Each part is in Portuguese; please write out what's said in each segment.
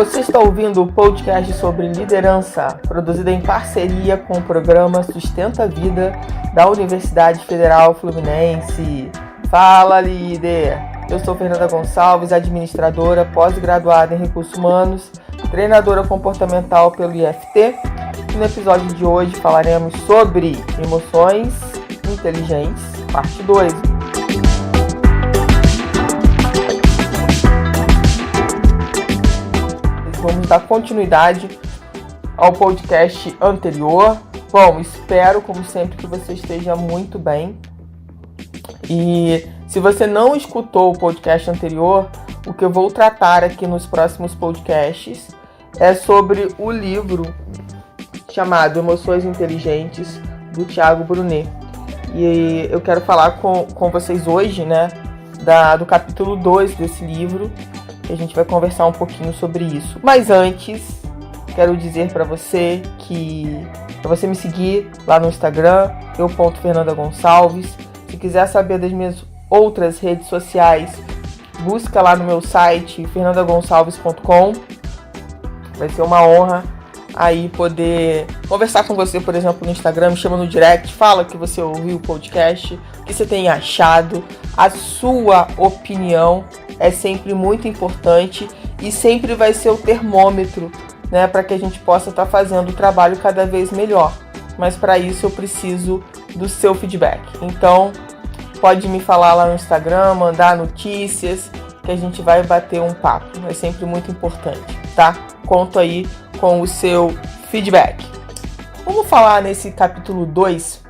Você está ouvindo o podcast sobre liderança, produzido em parceria com o programa Sustenta a Vida da Universidade Federal Fluminense. Fala, líder! Eu sou Fernanda Gonçalves, administradora, pós-graduada em Recursos Humanos, treinadora comportamental pelo IFT. E no episódio de hoje falaremos sobre emoções inteligentes, parte 2. Vamos dar continuidade ao podcast anterior. Bom, espero, como sempre, que você esteja muito bem. E se você não escutou o podcast anterior, o que eu vou tratar aqui nos próximos podcasts é sobre o livro chamado Emoções Inteligentes, do Thiago Brunet. E eu quero falar com vocês hoje, do capítulo 2 desse livro. A gente vai conversar um pouquinho sobre isso. Mas antes, quero dizer para você que para você me seguir lá no Instagram, eu.fernandagonçalves. Se quiser saber das minhas outras redes sociais, busca lá no meu site, fernandagonçalves.com. Vai ser uma honra aí poder conversar com você, por exemplo, no Instagram, me chama no direct, fala que você ouviu o podcast, o que você tem achado, a sua opinião é sempre muito importante e sempre vai ser o termômetro, para que a gente possa estar fazendo o trabalho cada vez melhor. Mas para isso eu preciso do seu feedback. Então, pode me falar lá no Instagram, mandar notícias, que a gente vai bater um papo. É sempre muito importante, tá? Conto aí com o seu feedback. Vamos falar nesse capítulo 2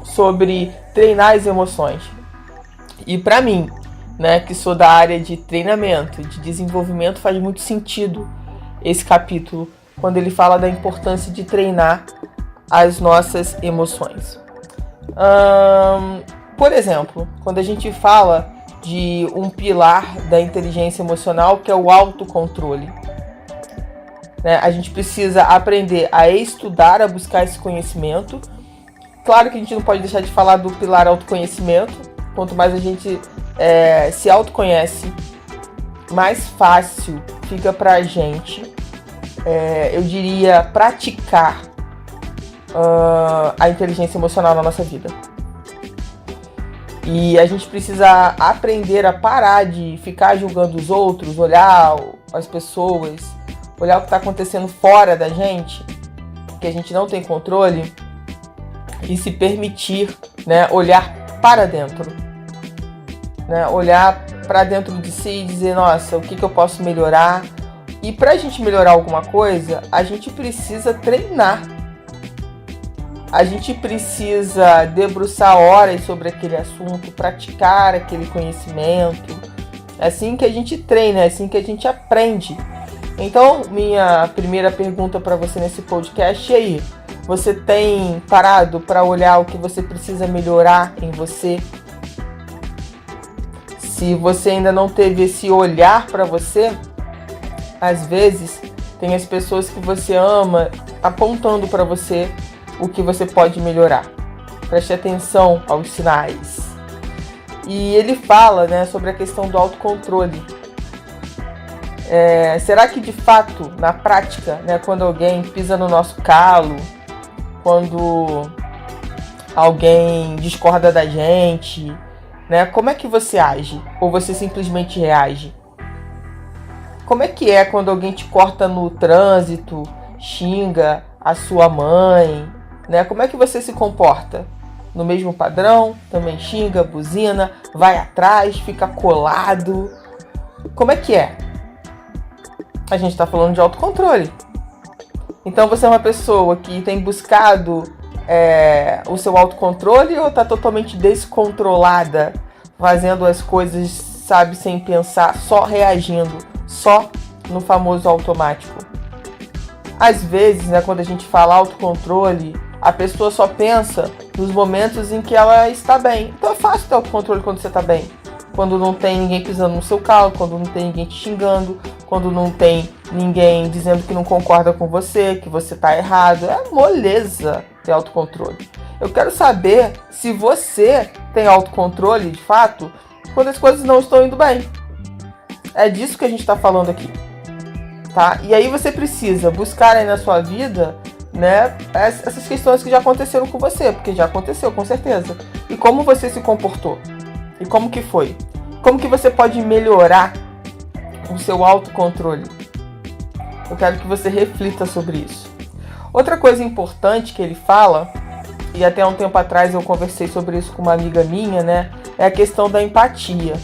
sobre treinar as emoções. E para mim, que sou da área de treinamento, de desenvolvimento, faz muito sentido esse capítulo, quando ele fala da importância de treinar as nossas emoções. Por exemplo, quando a gente fala de um pilar da inteligência emocional, que é o autocontrole, a gente precisa aprender a estudar, a buscar esse conhecimento. Claro que a gente não pode deixar de falar do pilar autoconhecimento. Quanto mais a gente se autoconhece, mais fácil fica pra gente, eu diria, praticar a inteligência emocional na nossa vida. E a gente precisa aprender a parar de ficar julgando os outros, olhar as pessoas, olhar o que está acontecendo fora da gente, que a gente não tem controle, e se permitir, olhar para dentro. Olhar para dentro de si e dizer, nossa, o que eu posso melhorar? E para a gente melhorar alguma coisa, a gente precisa treinar. A gente precisa debruçar horas sobre aquele assunto, praticar aquele conhecimento. É assim que a gente treina, é assim que a gente aprende. Então, minha primeira pergunta para você nesse podcast é aí. Você tem parado para olhar o que você precisa melhorar em você? Se você ainda não teve esse olhar para você, às vezes tem as pessoas que você ama apontando para você o que você pode melhorar. Preste atenção aos sinais. E ele fala, sobre a questão do autocontrole. Será que de fato, na prática, quando alguém pisa no nosso calo, quando alguém discorda da gente, como é que você age? Ou você simplesmente reage? Como é que é quando alguém te corta no trânsito, xinga a sua mãe? Como é que você se comporta? No mesmo padrão? Também xinga, buzina, vai atrás, fica colado? Como é que é? A gente está falando de autocontrole. Então você é uma pessoa que tem buscado o seu autocontrole ou está totalmente descontrolada, fazendo as coisas, sem pensar, só reagindo, só no famoso automático? Às vezes, quando a gente fala autocontrole, a pessoa só pensa nos momentos em que ela está bem. Então é fácil ter autocontrole quando você está bem. Quando não tem ninguém pisando no seu calo, quando não tem ninguém te xingando, quando não tem ninguém dizendo que não concorda com você, que você está errado. É moleza ter autocontrole. Eu quero saber se você tem autocontrole, de fato, quando as coisas não estão indo bem. É disso que a gente está falando aqui. tá? E aí você precisa buscar aí na sua vida, né, essas questões que já aconteceram com você, porque já aconteceu, com certeza. E como você se comportou? E como que foi? Como que você pode melhorar o seu autocontrole? Eu quero que você reflita sobre isso. Outra coisa importante que ele fala, e até um tempo atrás eu conversei sobre isso com uma amiga minha, né, é a questão da empatia.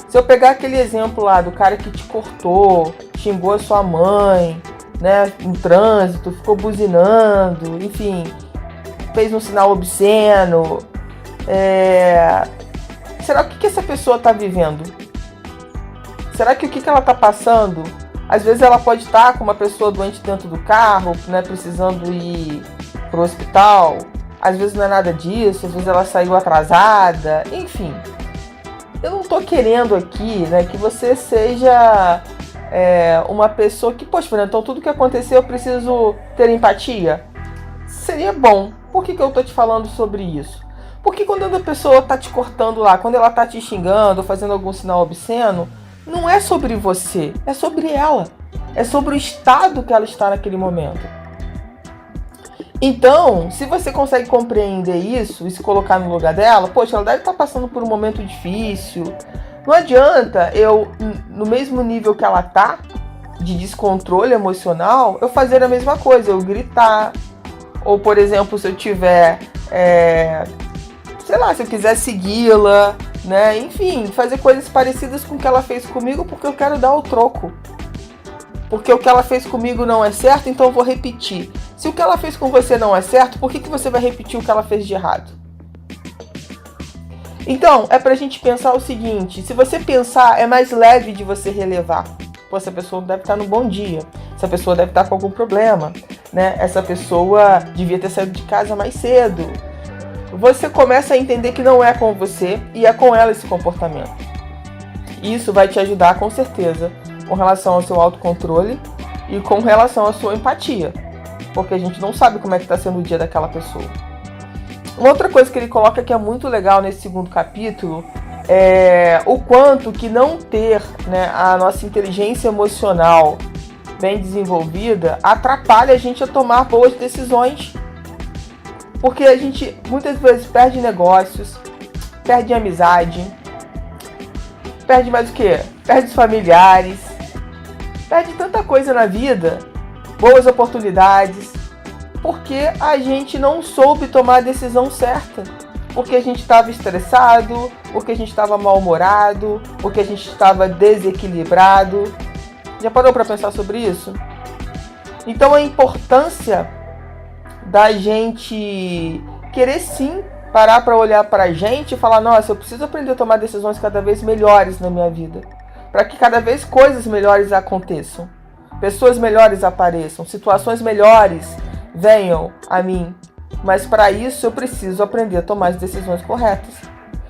Se eu pegar aquele exemplo lá do cara que te cortou, xingou a sua mãe, né, em trânsito, ficou buzinando, enfim, fez um sinal obsceno, será que essa pessoa está vivendo? Será que o que ela está passando? Às vezes ela pode estar com uma pessoa doente dentro do carro, né, precisando ir para o hospital. Às vezes não é nada disso, às vezes ela saiu atrasada, enfim. Eu não tô querendo aqui, né, que você seja uma pessoa que, poxa, então tudo que aconteceu eu preciso ter empatia. Seria bom. Por que eu tô te falando sobre isso? Porque quando a pessoa tá te cortando lá, quando ela tá te xingando, fazendo algum sinal obsceno, não é sobre você, é sobre ela. É sobre o estado que ela está naquele momento. Então, se você consegue compreender isso e se colocar no lugar dela, poxa, ela deve estar passando por um momento difícil. Não adianta eu, no mesmo nível que ela tá, de descontrole emocional, eu fazer a mesma coisa, eu gritar. Ou, por exemplo, se eu tiver, sei lá, se eu quiser segui-la, né? Enfim, fazer coisas parecidas com o que ela fez comigo, porque eu quero dar o troco. Porque o que ela fez comigo não é certo, então eu vou repetir. Se o que ela fez com você não é certo, por que você vai repetir o que ela fez de errado? Então, é pra gente pensar o seguinte, se você pensar, é mais leve de você relevar. Pô, essa pessoa deve estar num bom dia, essa pessoa deve estar com algum problema, né? Essa pessoa devia ter saído de casa mais cedo. Você começa a entender que não é com você e é com ela esse comportamento. Isso vai te ajudar com certeza com relação ao seu autocontrole e com relação à sua empatia. Porque a gente não sabe como é que está sendo o dia daquela pessoa. Uma outra coisa que ele coloca que é muito legal nesse segundo capítulo é o quanto que não ter, né, a nossa inteligência emocional bem desenvolvida atrapalha a gente a tomar boas decisões. Porque a gente muitas vezes perde negócios, perde amizade, perde mais o quê? Perde os familiares, perde tanta coisa na vida, boas oportunidades, porque a gente não soube tomar a decisão certa. Porque a gente estava estressado, porque a gente estava mal-humorado, porque a gente estava desequilibrado. Já parou para pensar sobre isso? Então a importância da gente querer sim parar para olhar para a gente e falar, nossa, eu preciso aprender a tomar decisões cada vez melhores na minha vida, para que cada vez coisas melhores aconteçam, pessoas melhores apareçam, situações melhores venham a mim. Mas para isso eu preciso aprender a tomar as decisões corretas.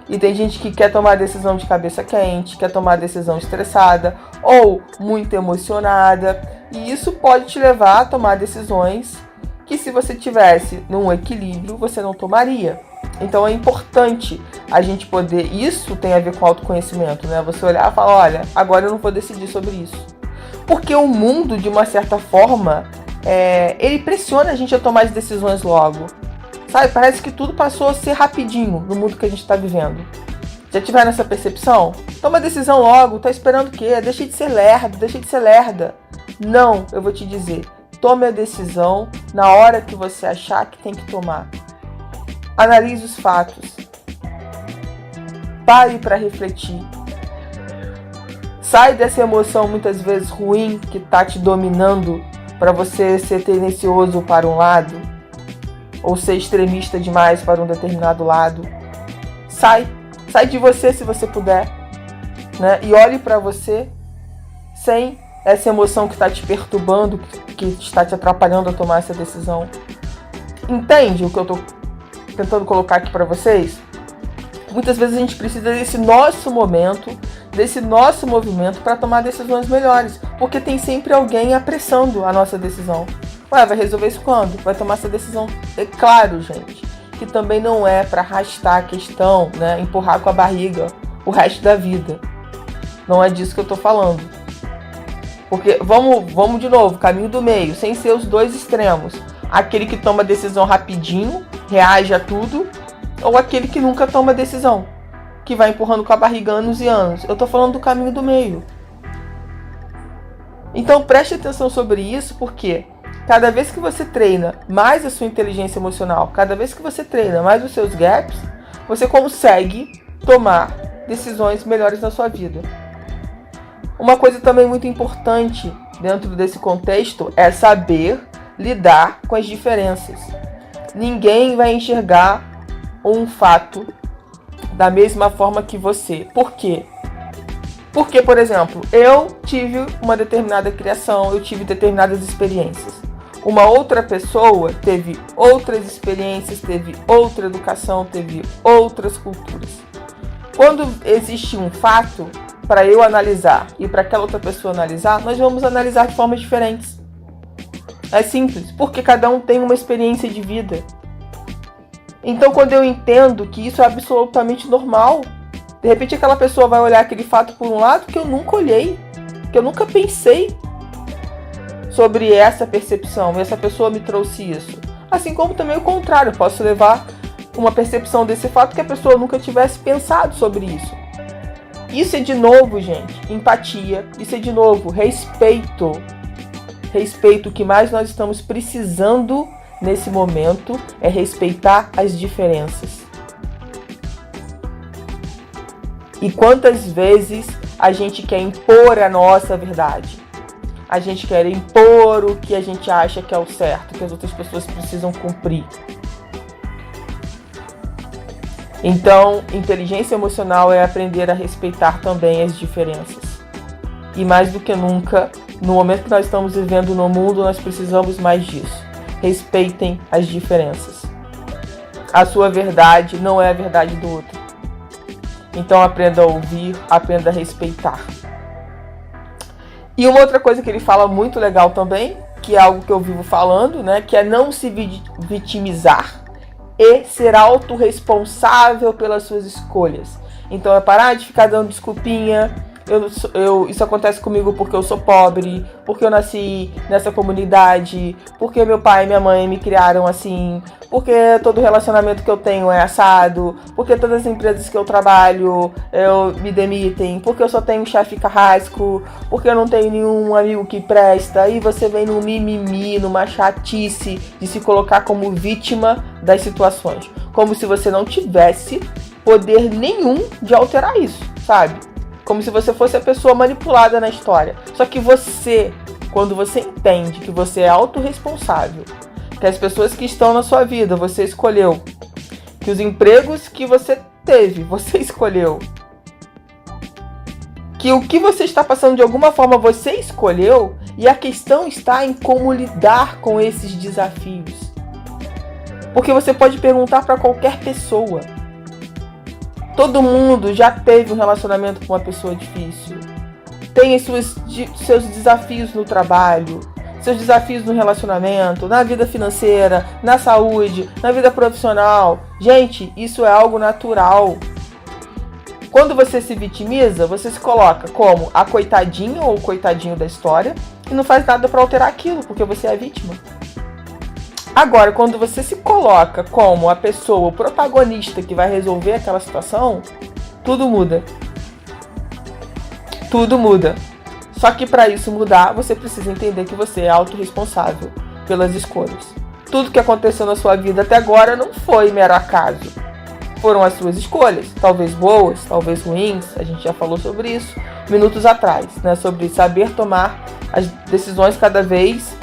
E tem gente que quer tomar decisão de cabeça quente, quer tomar decisão estressada ou muito emocionada, e isso pode te levar a tomar decisões que, se você tivesse num equilíbrio, você não tomaria. Então é importante a gente poder... Isso tem a ver com autoconhecimento, né? Você olhar e falar, olha, agora eu não vou decidir sobre isso. Porque o mundo, de uma certa forma, ele pressiona a gente a tomar as decisões logo. Sabe? Parece que tudo passou a ser rapidinho no mundo que a gente está vivendo. Já tiveram essa percepção? Toma decisão logo, tá esperando o quê? Deixa de ser lerdo, deixa de ser lerda. Não, eu vou te dizer. Tome a decisão na hora que você achar que tem que tomar. Analise os fatos. Pare para refletir. Sai dessa emoção muitas vezes ruim que está te dominando para você ser tendencioso para um lado ou ser extremista demais para um determinado lado. Sai de você se você puder, né? E olhe para você sem essa emoção que está te perturbando, que está te atrapalhando a tomar essa decisão. Entende o que eu estou tentando colocar aqui para vocês? Muitas vezes a gente precisa desse nosso momento, desse nosso movimento para tomar decisões melhores, porque tem sempre alguém apressando a nossa decisão. Ué, vai resolver isso quando? Vai tomar essa decisão? É claro, gente, que também não é para arrastar a questão, né, empurrar com a barriga o resto da vida. Não é disso que eu estou falando. Porque, vamos de novo, caminho do meio, sem ser os dois extremos. Aquele que toma decisão rapidinho, reage a tudo, ou aquele que nunca toma decisão, que vai empurrando com a barriga anos e anos. Eu tô falando do caminho do meio. Então preste atenção sobre isso, porque cada vez que você treina mais a sua inteligência emocional, cada vez que você treina mais os seus gaps, você consegue tomar decisões melhores na sua vida. Uma coisa também muito importante dentro desse contexto é saber lidar com as diferenças. Ninguém vai enxergar um fato da mesma forma que você. Por quê? Porque, por exemplo, eu tive uma determinada criação, eu tive determinadas experiências. Uma outra pessoa teve outras experiências, teve outra educação, teve outras culturas. Quando existe um fato, para eu analisar e para aquela outra pessoa analisar, nós vamos analisar de formas diferentes. É simples, porque cada um tem uma experiência de vida. Então, quando eu entendo que isso é absolutamente normal, de repente aquela pessoa vai olhar aquele fato por um lado que eu nunca olhei, que eu nunca pensei sobre essa percepção, e essa pessoa me trouxe isso. Assim como também o contrário, eu posso levar uma percepção desse fato que a pessoa nunca tivesse pensado sobre isso. Isso é de novo, gente, empatia. Isso é de novo, respeito. Respeito, o que mais nós estamos precisando nesse momento é respeitar as diferenças. E quantas vezes a gente quer impor a nossa verdade? A gente quer impor o que a gente acha que é o certo, que as outras pessoas precisam cumprir. Então, inteligência emocional é aprender a respeitar também as diferenças. E mais do que nunca, no momento que nós estamos vivendo no mundo, nós precisamos mais disso. Respeitem as diferenças. A sua verdade não é a verdade do outro. Então aprenda a ouvir, aprenda a respeitar. E uma outra coisa que ele fala muito legal também, que é algo que eu vivo falando, né, que é não se vitimizar e ser autorresponsável pelas suas escolhas. Então é parar de ficar dando desculpinha. Isso acontece comigo porque eu sou pobre, porque eu nasci nessa comunidade, porque meu pai e minha mãe me criaram assim, porque todo relacionamento que eu tenho é assado, porque todas as empresas que eu trabalho me demitem, porque eu só tenho um chefe carrasco, porque eu não tenho nenhum amigo que presta. E você vem num mimimi, numa chatice de se colocar como vítima das situações, como se você não tivesse poder nenhum de alterar isso, sabe? Como se você fosse a pessoa manipulada na história. Só que você, quando você entende que você é autorresponsável, que as pessoas que estão na sua vida você escolheu, que os empregos que você teve você escolheu, que o que você está passando de alguma forma você escolheu, e a questão está em como lidar com esses desafios. Porque você pode perguntar para qualquer pessoa. Todo mundo já teve um relacionamento com uma pessoa difícil. Tem seus desafios no trabalho, seus desafios no relacionamento, na vida financeira, na saúde, na vida profissional. Gente, isso é algo natural. Quando você se vitimiza, você se coloca como a coitadinha ou o coitadinho da história e não faz nada para alterar aquilo, porque você é vítima. Agora, quando você se coloca como a pessoa, o protagonista que vai resolver aquela situação, tudo muda. Tudo muda. Só que para isso mudar, você precisa entender que você é autorresponsável pelas escolhas. Tudo que aconteceu na sua vida até agora não foi mero acaso. Foram as suas escolhas, talvez boas, talvez ruins, a gente já falou sobre isso minutos atrás, né? Sobre saber tomar as decisões cada vez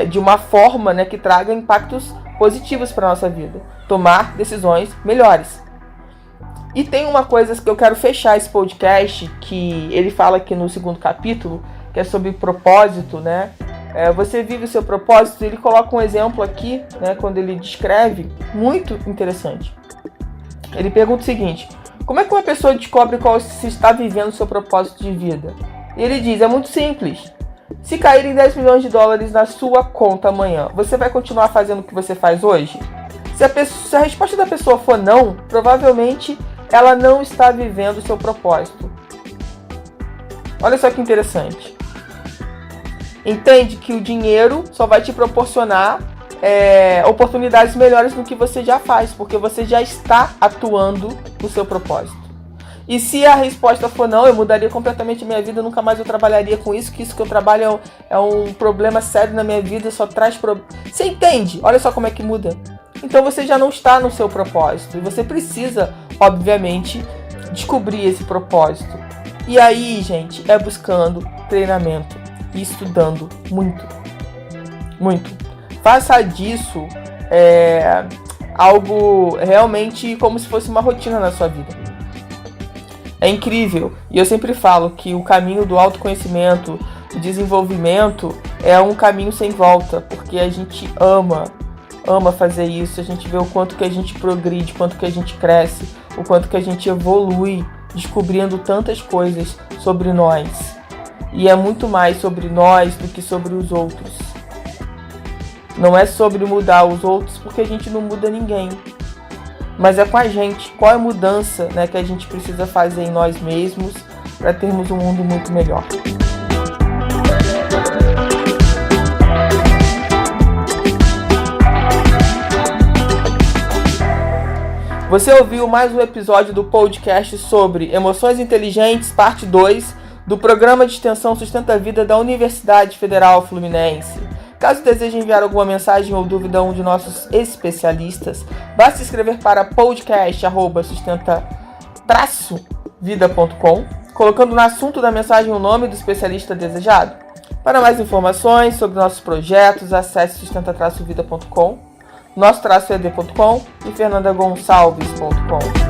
de uma forma, né, que traga impactos positivos para a nossa vida. Tomar decisões melhores. E tem uma coisa que eu quero fechar esse podcast, que ele fala aqui no segundo capítulo, que é sobre propósito, né? Você vive o seu propósito. Ele coloca um exemplo aqui, né, quando ele descreve, muito interessante. Ele pergunta o seguinte: como é que uma pessoa descobre qual se está vivendo o seu propósito de vida? E ele diz, é muito simples. Se caírem 10 milhões de dólares na sua conta amanhã, você vai continuar fazendo o que você faz hoje? Se a resposta da pessoa for não, provavelmente ela não está vivendo o seu propósito. Olha só que interessante. Entende que o dinheiro só vai te proporcionar oportunidades melhores do que você já faz, porque você já está atuando no seu propósito. E se a resposta for não, eu mudaria completamente a minha vida, nunca mais eu trabalharia com isso, que isso que eu trabalho é um problema sério na minha vida, só traz problemas. Você entende? Olha só como é que muda. Então você já não está no seu propósito, e você precisa, obviamente, descobrir esse propósito. E aí, gente, é buscando treinamento e estudando muito. Muito. Faça disso algo realmente como se fosse uma rotina na sua vida. É incrível. E eu sempre falo que o caminho do autoconhecimento, do desenvolvimento, é um caminho sem volta. Porque a gente ama fazer isso. A gente vê o quanto que a gente progride, o quanto que a gente cresce, o quanto que a gente evolui, descobrindo tantas coisas sobre nós. E é muito mais sobre nós do que sobre os outros. Não é sobre mudar os outros, porque a gente não muda ninguém. Mas é com a gente. Qual é a mudança, né, que a gente precisa fazer em nós mesmos para termos um mundo muito melhor. Você ouviu mais um episódio do podcast sobre Emoções Inteligentes, parte 2, do Programa de Extensão Sustenta a Vida da Universidade Federal Fluminense. Caso deseje enviar alguma mensagem ou dúvida a um de nossos especialistas, basta escrever para podcast@sustenta-vida.com, colocando no assunto da mensagem o nome do especialista desejado. Para mais informações sobre nossos projetos, acesse sustenta-vida.com, nosso-ed.com e fernandagonçalves.com.